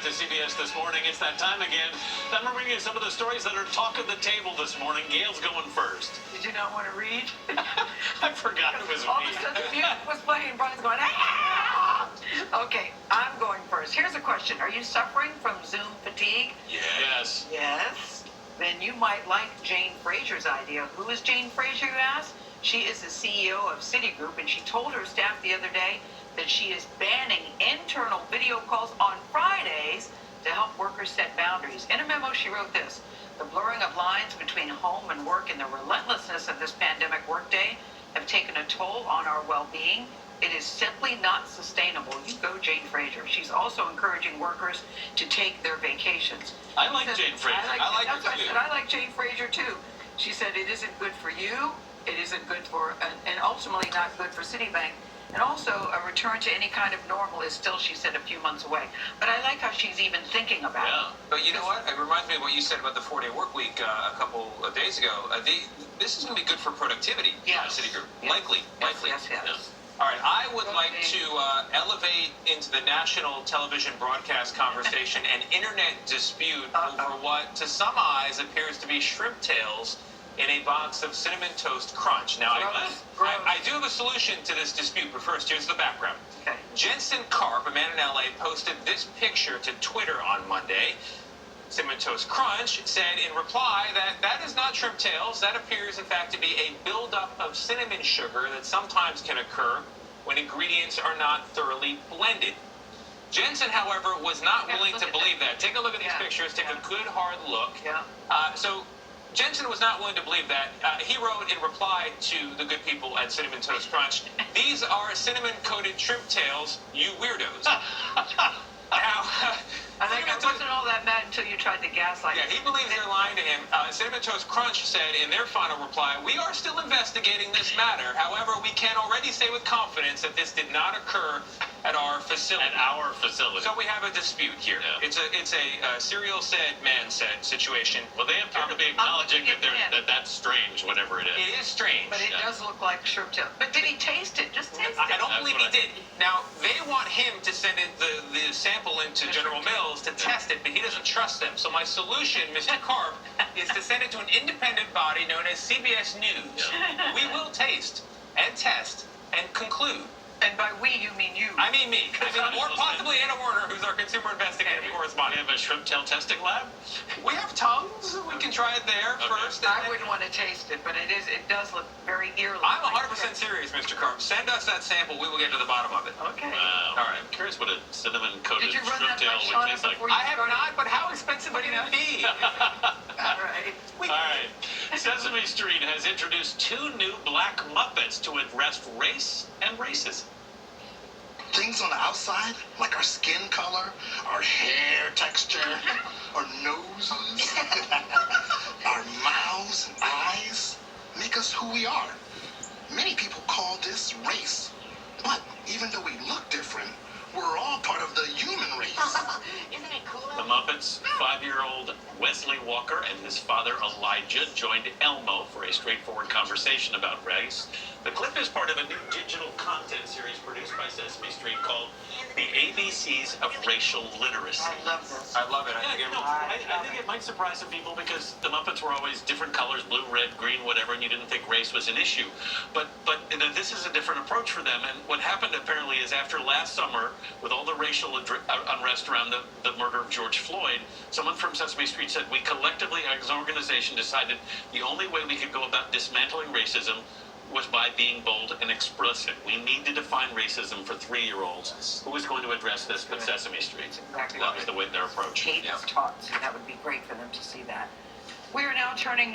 to CBS This Morning. It's that time again. I'm bringing you some of the stories that are talk of the table this morning. Gail's going first. Did you not want to read? I forgot it was me. All of a sudden the music was playing and Brian's going, ah! Okay, I'm going first. Here's a question. Are you suffering from Zoom fatigue? Yes. Yes. Then you might like Jane Frazier's idea. Who is Jane Frazier, you ask? She is the CEO of Citigroup, and she told her staff the other day that she is banning internal video calls on Fridays to help workers set boundaries. In a memo, she wrote this: the blurring of lines between home and work and the relentlessness of this pandemic workday have taken a toll on our well-being. It is simply not sustainable. You go, Jane Frazier. She's also encouraging workers to take their vacations. I like Jane Frazier. I like her too. I like Jane Frazier too. She said it isn't good for you. It isn't good for, and ultimately not good for Citibank. And also, a return to any kind of normal is still, she said, a few months away. But I like how she's even thinking about it. But you know what? It reminds me of what you said about the 4-day work week a couple of days ago. This is going to be good for productivity at Citigroup. Yes. Likely. Yes. All right, I would like to elevate into the national television broadcast conversation an internet dispute over what, to some eyes, appears to be shrimp tails in a box of Cinnamon Toast Crunch. Now, I do have a solution to this dispute, but first, here's the background. Okay. Jensen Karp, a man in LA, posted this picture to Twitter on Monday. Cinnamon Toast Crunch said in reply that that is not shrimp tails. That appears, in fact, to be a buildup of cinnamon sugar that sometimes can occur when ingredients are not thoroughly blended. Jensen, however, was not willing to believe that. Take a look at these pictures. Take a good, hard look. So Jensen was not willing to believe that. He wrote in reply to the good people at Cinnamon Toast Crunch, "These are cinnamon-coated shrimp tails, you weirdos." Now, I think I wasn't all that mad until you tried to gaslight he believes they're lying to him. Cinnamon Toast Crunch said in their final reply, "We are still investigating this matter. However, we can already say with confidence that this did not occur at our facility." So we have a dispute here. It's a cereal said, man said situation. Well, they appear to be acknowledging that that's strange, whatever it is. It is strange. But it does look like shrimp tail. But did he taste it? Just taste it. I don't believe he did. Now, they want him to send the sample into General Mills to test it, but he doesn't trust them. So my solution, Mr. Karp, is to send it to an independent body known as CBS News. We will taste and test and conclude. And by we, you mean you. I mean me. Or possibly Anna Warner, who's our consumer investigative correspondent. We have a shrimp tail testing lab? We have tongues. We can try it there first. I wouldn't want to taste it, but it does look very eerily. I'm 100% serious, Mr. Karp. Send us that sample. We will get to the bottom of it. Okay. Wow. All right. I'm curious what a cinnamon-coated Did you run shrimp that tail by would Shauna taste like. before you I have not, but how expensive would it be? All right. All right. Sesame Street has introduced 2 new black Muppets to address race and racism. Things on the outside, like our skin color, our hair texture, our noses, our mouths and eyes, make us who we are. Many people call this race. But even though we look different, we're all part of the human race. Isn't it cool? The Muppets' 5-year-old Wesley Walker and his father Elijah joined Elmo for a straightforward conversation about race. The clip is part of a new digital content series produced by Sesame Street called The ABCs of Racial Literacy. I love this. I love it. I think it might surprise some people because the Muppets were always different colors, blue, red, green, whatever, and you didn't think race was an issue. But this is a different approach for them. And what happened apparently is after last summer, with all the racial unrest around the murder of George Floyd, someone from Sesame Street said, we collectively as an organization decided the only way we could go about dismantling racism was by being bold and explicit. We need to define racism for 3-year-olds. Who is going to address this but Sesame Street? Exactly. That was the way their approach. Hate is taught, so that would be great for them to see that. We are now turning